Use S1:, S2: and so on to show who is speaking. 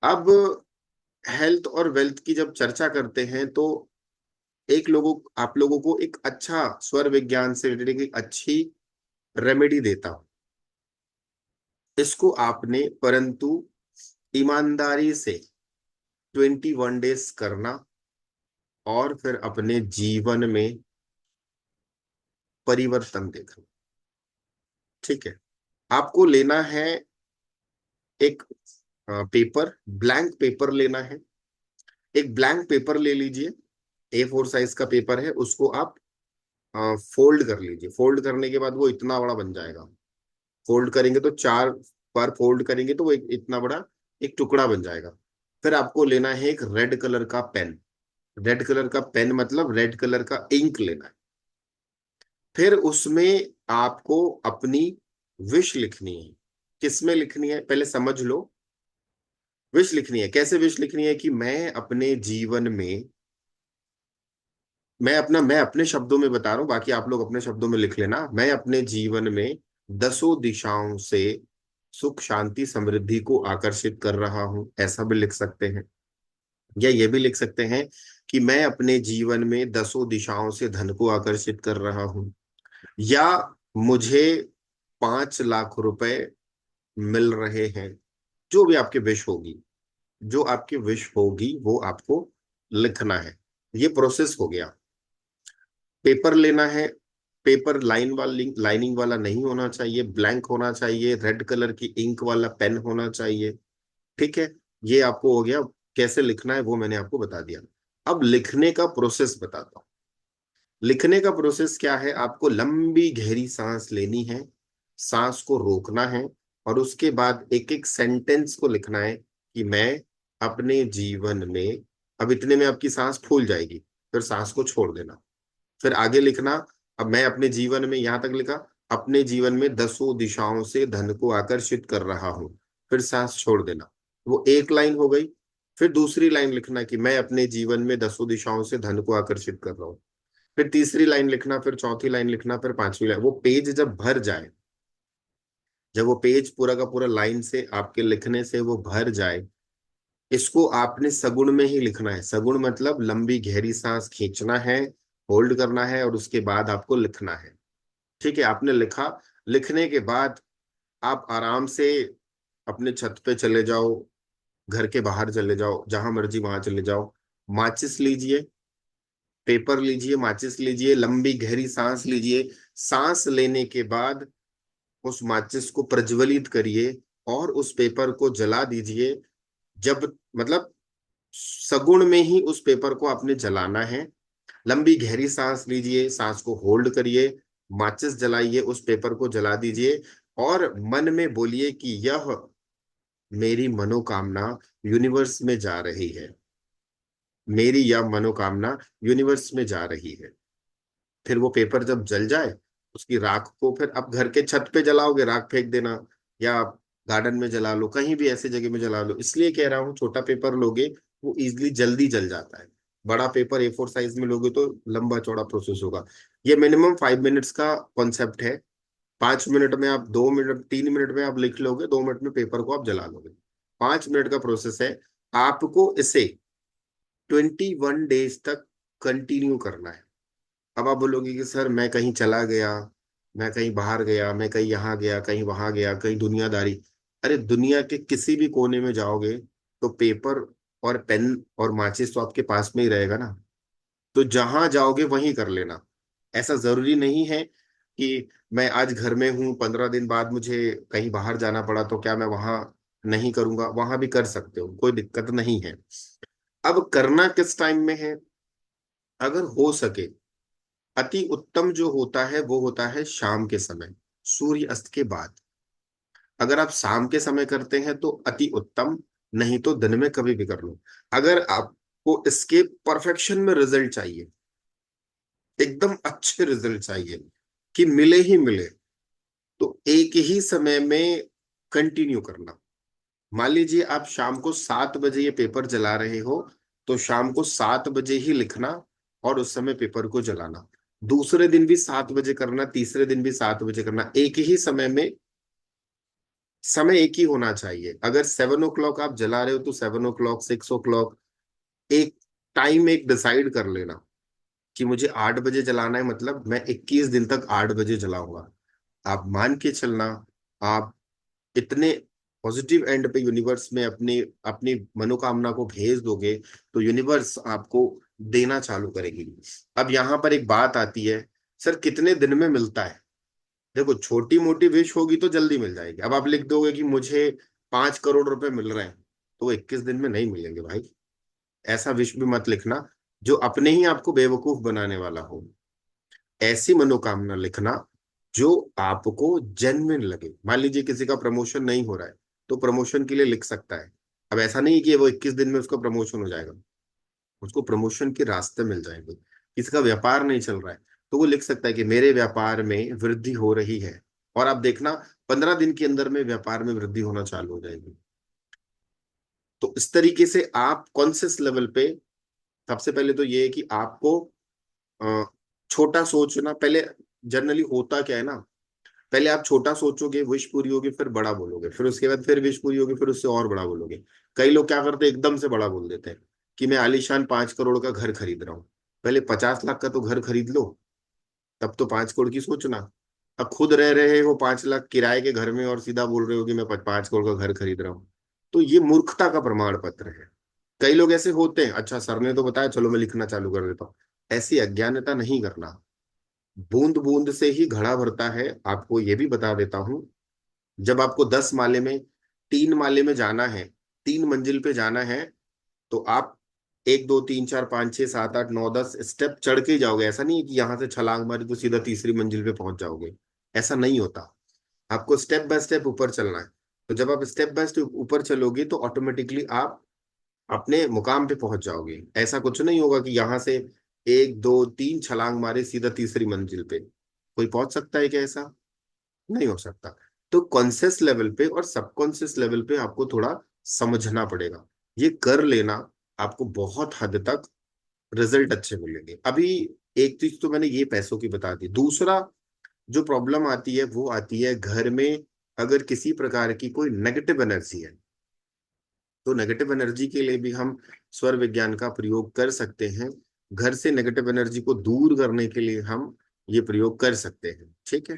S1: अब हेल्थ और वेल्थ की जब चर्चा करते हैं तो आप लोगों को एक अच्छा स्वर विज्ञान से रिलेटेड एक अच्छी रेमेडी देता हूं। इसको आपने परंतु ईमानदारी से 21 डेज करना और फिर अपने जीवन में परिवर्तन देखना। ठीक है। आपको लेना है एक पेपर, ब्लैंक पेपर लेना है। एक ब्लैंक पेपर ले लीजिए, A4 साइज का पेपर है, उसको आप फोल्ड कर लीजिए। फोल्ड करने के बाद वो इतना बड़ा बन जाएगा। फोल्ड करेंगे तो 4 बार फोल्ड करेंगे तो वो इतना बड़ा एक टुकड़ा बन जाएगा। फिर आपको लेना है एक रेड कलर का पेन। रेड कलर का पेन मतलब रेड कलर का इंक लेना है। फिर उसमें आपको अपनी विश लिखनी है। किसमें लिखनी है पहले समझ लो। विश लिखनी है, कैसे विश लिखनी है कि मैं अपने जीवन में, मैं अपने शब्दों में बता रहा हूं, बाकी आप लोग अपने शब्दों में लिख लेना। मैं अपने जीवन में 10 दिशाओं से सुख शांति समृद्धि को आकर्षित कर रहा हूं, ऐसा भी लिख सकते हैं। या ये भी लिख सकते हैं कि मैं अपने जीवन में 10 दिशाओं से धन को आकर्षित कर रहा हूं। या मुझे 5 लाख रुपए मिल रहे हैं। जो भी आपकी विश होगी, जो आपकी विश होगी वो आपको लिखना है। ये प्रोसेस हो गया। पेपर लेना है। पेपर लाइनिंग वाला नहीं होना चाहिए, ब्लैंक होना चाहिए। रेड कलर की इंक वाला पेन होना चाहिए। ठीक है। ये आपको हो गया। कैसे लिखना है वो मैंने आपको बता दिया। अब लिखने का प्रोसेस बताता हूँ। लिखने का प्रोसेस क्या है, आपको लंबी गहरी सांस लेनी है, सांस को रोकना है, और उसके बाद एक एक सेंटेंस को लिखना है कि मैं अपने जीवन में, अब इतने में आपकी सांस फूल जाएगी, फिर सांस को छोड़ देना। फिर आगे लिखना। अब मैं अपने जीवन में, यहां तक लिखा, अपने जीवन में 10 दिशाओं से धन को आकर्षित कर रहा हूं, फिर सांस छोड़ देना। वो एक लाइन हो गई। फिर दूसरी लाइन लिखना कि मैं अपने जीवन में 10 दिशाओं से धन को आकर्षित कर रहा हूं। फिर तीसरी लाइन लिखना, फिर चौथी लाइन लिखना, फिर पांचवी लाइन। वो पेज जब भर जाए, जब वो पेज पूरा का पूरा लाइन से आपके लिखने से वो भर जाए, इसको आपने सगुण में ही लिखना है। सगुण मतलब लंबी गहरी सांस खींचना है, होल्ड करना है, और उसके बाद आपको लिखना है। ठीक है, आपने लिखा। लिखने के बाद आप आराम से अपने छत पे चले जाओ, घर के बाहर चले जाओ, जहां मर्जी वहां चले जाओ। माचिस लीजिए, पेपर लीजिए, माचिस लीजिए, लंबी गहरी सांस लीजिए। सांस लेने के बाद उस माचिस को प्रज्वलित करिए और उस पेपर को जला दीजिए। जब मतलब सगुण में ही उस पेपर को आपने जलाना है। लंबी गहरी सांस लीजिए, सांस को होल्ड करिए, माचिस जलाइए, उस पेपर को जला दीजिए, और मन में बोलिए कि यह मेरी मनोकामना यूनिवर्स में जा रही है। मेरी यह मनोकामना यूनिवर्स में जा रही है। फिर वो पेपर जब जल जाए, उसकी राख को फिर आप घर के छत पे जलाओगे, राख फेंक देना, या आप गार्डन में जला लो, कहीं भी ऐसी जगह में जला लो। इसलिए कह रहा हूँ, छोटा पेपर लोगे वो इजिली जल्दी जल जाता है। बड़ा पेपर A4 साइज में लोगे तो लंबा चौड़ा प्रोसेस होगा। ये मिनिमम 5 मिनट्स का कॉन्सेप्ट है। 5 मिनट में आप, 2 मिनट, 3 मिनट में आप लिख लोगे, 2 मिनट में पेपर को आप जला लोगे। 5 मिनट का प्रोसेस है। आपको इसे 21 डेज तक कंटिन्यू करना है। अब आप बोलोगे कि सर मैं कहीं चला गया, मैं कहीं बाहर गया, मैं कहीं यहाँ गया, कहीं वहां गया, कहीं दुनियादारी। अरे दुनिया के किसी भी कोने में जाओगे तो पेपर और पेन और माचिस तो आपके पास में ही रहेगा ना। तो जहां जाओगे वहीं कर लेना। ऐसा जरूरी नहीं है कि मैं आज घर में हूं, 15 दिन बाद मुझे कहीं बाहर जाना पड़ा तो क्या मैं वहां नहीं करूंगा, वहां भी कर सकते हो, कोई दिक्कत नहीं है। अब करना किस टाइम में है, अगर हो सके, अति उत्तम जो होता है वो होता है शाम के समय, सूर्य अस्त के बाद। अगर आप शाम के समय करते हैं तो अति उत्तम, नहीं तो दिन में कभी भी कर लो। अगर आपको इसके परफेक्शन में रिजल्ट चाहिए, एकदम अच्छे रिजल्ट चाहिए कि मिले ही मिले, तो एक ही समय में कंटिन्यू करना। मान लीजिए आप शाम को 7 बजे ये पेपर जला रहे हो, तो शाम को 7 बजे ही लिखना और उस समय पेपर को जलाना। दूसरे दिन भी 7 बजे करना, तीसरे दिन भी 7 बजे करना। एक ही समय में समय एक ही होना चाहिए। अगर 7 o'clock आप जला रहे हो तो 7 o'clock, 6 o'clock, एक टाइम एक डिसाइड कर लेना कि मुझे 8 बजे जलाना है, मतलब मैं 21 दिन तक 8 बजे जलाऊंगा। आप मान के चलना, आप इतने पॉजिटिव एंड पे यूनिवर्स में अपनी अपनी मनोकामना को भेज दोगे तो यूनिवर्स आपको देना चालू करेगी। अब यहाँ पर एक बात आती है, सर कितने दिन में मिलता है? देखो, छोटी मोटी विश होगी तो जल्दी मिल जाएगी। अब आप लिख दोगे कि मुझे 5 करोड़ रुपए मिल रहे हैं, तो वो 21 दिन में नहीं मिलेंगे भाई। ऐसा विश भी मत लिखना जो अपने ही आपको बेवकूफ बनाने वाला हो। ऐसी मनोकामना लिखना जो आपको जेन्युइन लगे। मान लीजिए किसी का प्रमोशन नहीं हो रहा है, तो प्रमोशन के लिए लिख सकता है। अब ऐसा नहीं कि वो 21 दिन में उसका प्रमोशन हो जाएगा, उसको प्रमोशन के रास्ते मिल जाएंगे। किसी का व्यापार नहीं चल रहा है, तो वो लिख सकता है कि मेरे व्यापार में वृद्धि हो रही है। और आप देखना, 15 दिन के अंदर में व्यापार में वृद्धि होना चालू हो जाएगी। तो इस तरीके से आप कॉन्शियस लेवल पे, सबसे पहले तो ये है कि आपको अ, छोटा सोचना पहले। जनरली होता क्या है ना, पहले आप छोटा सोचोगे, विश पूरी होगी, फिर बड़ा बोलोगे, फिर उसके बाद फिर विश पूरी होगी, फिर उससे और बड़ा बोलोगे। कई लोग क्या करते हैं, एकदम से बड़ा बोल देते हैं कि मैं आलीशान 5 करोड़ का घर खरीद रहा हूँ। पहले 50 लाख का तो घर खरीद लो, तब तो 5 करोड़ की सोचना। अब खुद रह रहे हो 5 लाख किराए के घर में और सीधा बोल रहे हो कि मैं 5 करोड़ का घर खरीद रहा हूँ, तो ये मूर्खता का प्रमाण पत्र है। कई लोग ऐसे होते हैं, अच्छा सर ने तो बताया, चलो मैं लिखना चालू कर देता हूँ। ऐसी अज्ञानता नहीं करना। बूंद बूंद से ही घड़ा भरता है। आपको ये भी बता देता हूं, जब आपको 10 माले में 3 माले में जाना है, 3 मंजिल पे जाना है, तो आप 1 2 3 4 5 6 7 8 9 10 स्टेप चढ़ के ही जाओगे। ऐसा नहीं है कि यहां से छलांग मारी तो सीधा तीसरी मंजिल पे पहुंच जाओगे। ऐसा नहीं होता। आपको स्टेप बाय स्टेप ऊपर चलना है। तो जब आप स्टेप बाय स्टेप ऊपर चलोगे तो ऑटोमेटिकली आप अपने मुकाम पे पहुंच जाओगे। ऐसा कुछ नहीं होगा कि यहां से 1 2 3 छलांग मारे सीधा तीसरी मंजिल पे। कोई पहुंच सकता है क्या ऐसा? नहीं हो सकता। तो कॉन्शियस लेवल पे और सबकॉन्शियस लेवल पे आपको थोड़ा समझना पड़ेगा। ये कर लेना, आपको बहुत हद तक रिजल्ट अच्छे मिलेंगे। अभी एक चीज तो मैंने ये पैसों की बता दी। दूसरा जो प्रॉब्लम आती है वो आती है घर में। अगर किसी प्रकार की कोई नेगेटिव एनर्जी है, तो नेगेटिव एनर्जी के लिए भी हम स्वर विज्ञान का प्रयोग कर सकते हैं। घर से नेगेटिव एनर्जी को दूर करने के लिए हम ये प्रयोग कर सकते हैं। ठीक है।